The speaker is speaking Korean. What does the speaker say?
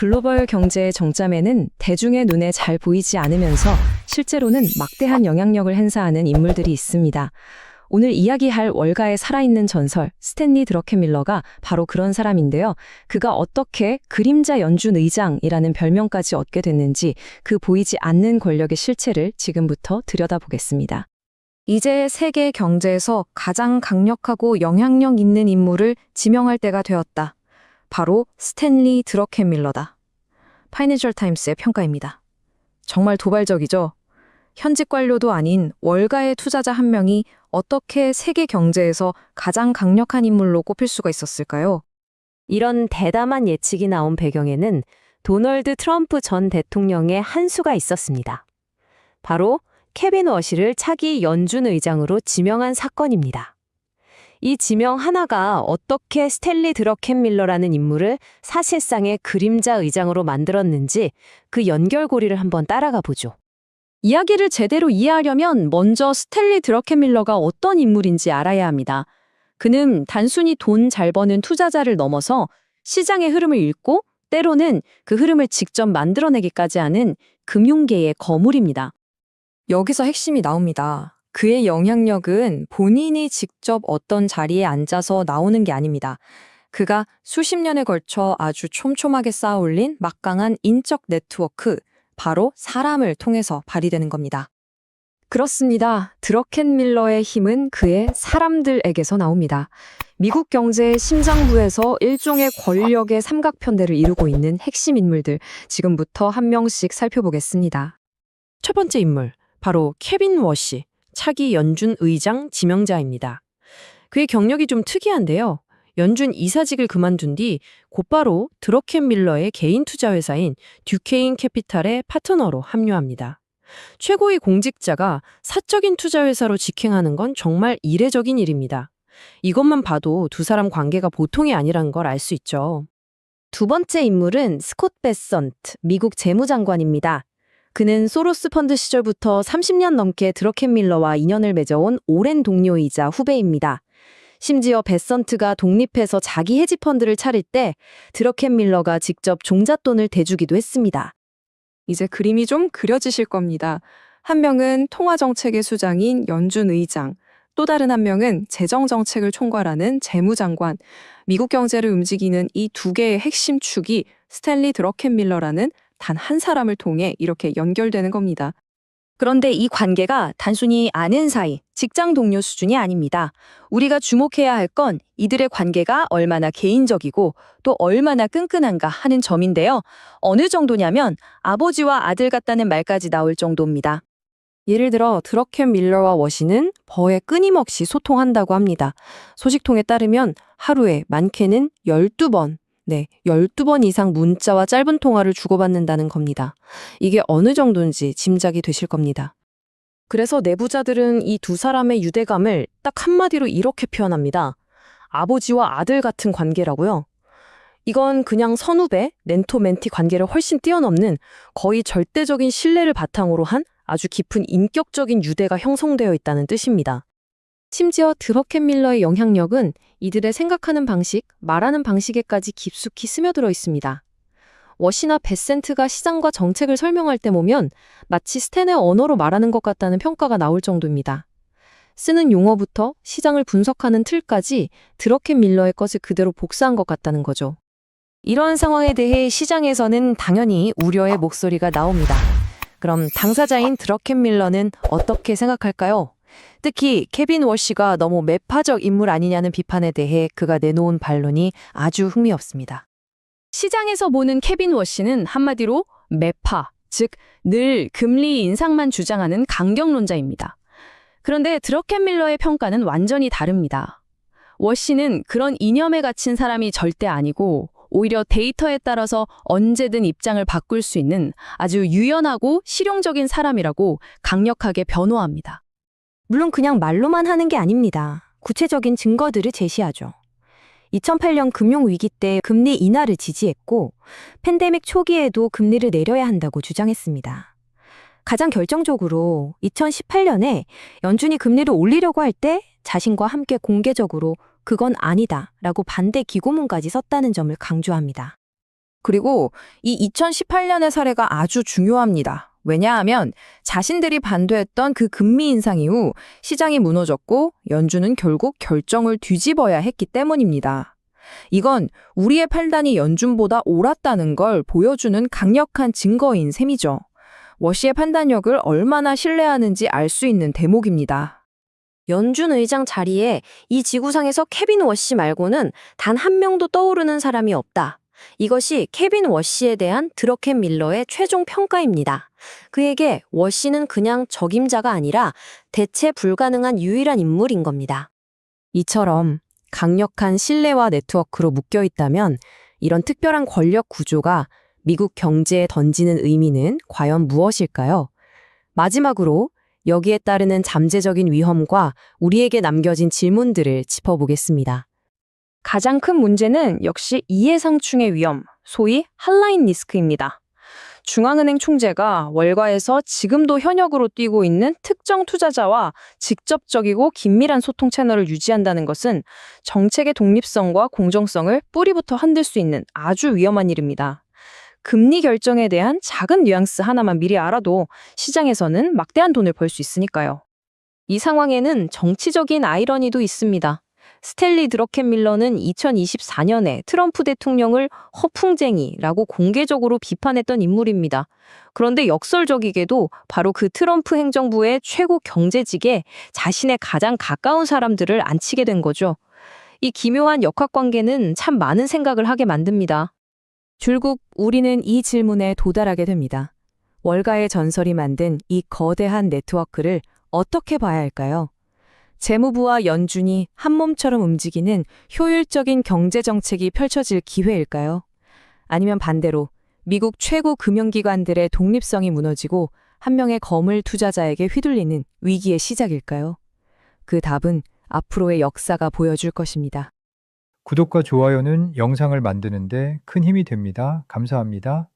글로벌 경제의 정점에는 대중의 눈에 잘 보이지 않으면서 실제로는 막대한 영향력을 행사하는 인물들이 있습니다. 오늘 이야기할 월가의 살아있는 전설, 스탠리 드러켄밀러가 바로 그런 사람인데요. 그가 어떻게 그림자 연준 의장이라는 별명까지 얻게 됐는지 그 보이지 않는 권력의 실체를 지금부터 들여다보겠습니다. 이제 세계 경제에서 가장 강력하고 영향력 있는 인물을 지명할 때가 되었다. 바로 스탠리 드러켄밀러다. 파이낸셜 타임스의 평가입니다. 정말 도발적이죠? 현직 관료도 아닌 월가의 투자자 한 명이 어떻게 세계 경제에서 가장 강력한 인물로 꼽힐 수가 있었을까요? 이런 대담한 예측이 나온 배경에는 도널드 트럼프 전 대통령의 한 수가 있었습니다. 바로 케빈 워시를 차기 연준 의장으로 지명한 사건입니다. 이 지명 하나가 어떻게 스탠리 드러켄밀러라는 인물을 사실상의 그림자 의장으로 만들었는지 그 연결고리를 한번 따라가 보죠. 이야기를 제대로 이해하려면 먼저 스탠리 드러켄밀러가 어떤 인물인지 알아야 합니다. 그는 단순히 돈 잘 버는 투자자를 넘어서 시장의 흐름을 읽고 때로는 그 흐름을 직접 만들어내기까지 하는 금융계의 거물입니다. 여기서 핵심이 나옵니다. 그의 영향력은 본인이 직접 어떤 자리에 앉아서 나오는 게 아닙니다. 그가 수십 년에 걸쳐 아주 촘촘하게 쌓아올린 막강한 인적 네트워크, 바로 사람을 통해서 발휘되는 겁니다. 그렇습니다. 드러켄밀러의 힘은 그의 사람들에게서 나옵니다. 미국 경제의 심장부에서 일종의 권력의 삼각편대를 이루고 있는 핵심 인물들, 지금부터 한 명씩 살펴보겠습니다. 첫 번째 인물, 바로 케빈 워시, 차기 연준 의장 지명자입니다. 그의 경력이 좀 특이한데요. 연준 이사직을 그만둔 뒤 곧바로 드러켄밀러의 개인 투자 회사인 듀케인 캐피탈의 파트너로 합류합니다. 최고의 공직자가 사적인 투자 회사로 직행하는 건 정말 이례적인 일입니다. 이것만 봐도 두 사람 관계가 보통이 아니라는 걸 알 수 있죠. 두 번째 인물은 스콧 베선트, 미국 재무장관입니다. 그는 소로스 펀드 시절부터 30년 넘게 드러켄밀러와 인연을 맺어온 오랜 동료이자 후배입니다. 심지어 베선트가 독립해서 자기 헤지펀드를 차릴 때 드러켄밀러가 직접 종잣돈을 대주기도 했습니다. 이제 그림이 좀 그려지실 겁니다. 한 명은 통화정책의 수장인 연준 의장, 또 다른 한 명은 재정정책을 총괄하는 재무장관. 미국 경제를 움직이는 이 두 개의 핵심 축이 스탠리 드러켄밀러라는 단 한 사람을 통해 이렇게 연결되는 겁니다. 그런데 이 관계가 단순히 아는 사이, 직장 동료 수준이 아닙니다. 우리가 주목해야 할 건 이들의 관계가 얼마나 개인적이고 또 얼마나 끈끈한가 하는 점인데요. 어느 정도냐면 아버지와 아들 같다는 말까지 나올 정도입니다. 예를 들어 드러켄밀러와 워시는 버에 끊임없이 소통한다고 합니다. 소식통에 따르면 하루에 많게는 12번, 12번 이상 문자와 짧은 통화를 주고받는다는 겁니다. 이게 어느 정도인지 짐작이 되실 겁니다. 그래서 내부자들은 이 두 사람의 유대감을 딱 한마디로 이렇게 표현합니다. 아버지와 아들 같은 관계라고요. 이건 그냥 선후배, 멘토-멘티 관계를 훨씬 뛰어넘는 거의 절대적인 신뢰를 바탕으로 한 아주 깊은 인격적인 유대가 형성되어 있다는 뜻입니다. 심지어 드러켄밀러의 영향력은 이들의 생각하는 방식, 말하는 방식에까지 깊숙이 스며들어 있습니다. 워시나 베센트가 시장과 정책을 설명할 때 보면 마치 스탠의 언어로 말하는 것 같다는 평가가 나올 정도입니다. 쓰는 용어부터 시장을 분석하는 틀까지 드러켄밀러의 것을 그대로 복사한 것 같다는 거죠. 이런 상황에 대해 시장에서는 당연히 우려의 목소리가 나옵니다. 그럼 당사자인 드러켄밀러는 어떻게 생각할까요? 특히 케빈 워시가 너무 매파적 인물 아니냐는 비판에 대해 그가 내놓은 반론이 아주 흥미롭습니다. 시장에서 보는 케빈 워시는 한마디로 매파, 즉 늘 금리 인상만 주장하는 강경론자입니다. 그런데 드러켄밀러의 평가는 완전히 다릅니다. 워시는 그런 이념에 갇힌 사람이 절대 아니고 오히려 데이터에 따라서 언제든 입장을 바꿀 수 있는 아주 유연하고 실용적인 사람이라고 강력하게 변호합니다. 물론 그냥 말로만 하는 게 아닙니다. 구체적인 증거들을 제시하죠. 2008년 금융위기 때 금리 인하를 지지했고 팬데믹 초기에도 금리를 내려야 한다고 주장했습니다. 가장 결정적으로 2018년에 연준이 금리를 올리려고 할 때 자신과 함께 공개적으로 그건 아니다 라고 반대 기고문까지 썼다는 점을 강조합니다. 그리고 이 2018년의 사례가 아주 중요합니다. 왜냐하면 자신들이 반대했던 그 금리 인상 이후 시장이 무너졌고 연준은 결국 결정을 뒤집어야 했기 때문입니다. 이건 우리의 판단이 연준보다 옳았다는 걸 보여주는 강력한 증거인 셈이죠. 워시의 판단력을 얼마나 신뢰하는지 알 수 있는 대목입니다. 연준 의장 자리에 이 지구상에서 케빈 워시 말고는 단 한 명도 떠오르는 사람이 없다. 이것이 케빈 워시에 대한 드러켄 밀러의 최종 평가입니다. 그에게 워시는 그냥 적임자가 아니라 대체 불가능한 유일한 인물인 겁니다. 이처럼 강력한 신뢰와 네트워크로 묶여 있다면 이런 특별한 권력 구조가 미국 경제에 던지는 의미는 과연 무엇일까요? 마지막으로 여기에 따르는 잠재적인 위험과 우리에게 남겨진 질문들을 짚어보겠습니다. 가장 큰 문제는 역시 이해상충의 위험, 소위 한라인 리스크입니다. 중앙은행 총재가 월가에서 지금도 현역으로 뛰고 있는 특정 투자자와 직접적이고 긴밀한 소통 채널을 유지한다는 것은 정책의 독립성과 공정성을 뿌리부터 흔들 수 있는 아주 위험한 일입니다. 금리 결정에 대한 작은 뉘앙스 하나만 미리 알아도 시장에서는 막대한 돈을 벌 수 있으니까요. 이 상황에는 정치적인 아이러니도 있습니다. 스탠리 드러켄 밀러는 2024년에 트럼프 대통령을 허풍쟁이라고 공개적으로 비판했던 인물입니다. 그런데 역설적이게도 바로 그 트럼프 행정부의 최고 경제직에 자신의 가장 가까운 사람들을 앉히게 된 거죠. 이 기묘한 역학관계는 참 많은 생각을 하게 만듭니다. 결국 우리는 이 질문에 도달하게 됩니다. 월가의 전설이 만든 이 거대한 네트워크를 어떻게 봐야 할까요? 재무부와 연준이 한 몸처럼 움직이는 효율적인 경제정책이 펼쳐질 기회일까요? 아니면 반대로 미국 최고 금융기관들의 독립성이 무너지고 한 명의 거물 투자자에게 휘둘리는 위기의 시작일까요? 그 답은 앞으로의 역사가 보여줄 것입니다. 구독과 좋아요는 영상을 만드는데 큰 힘이 됩니다. 감사합니다.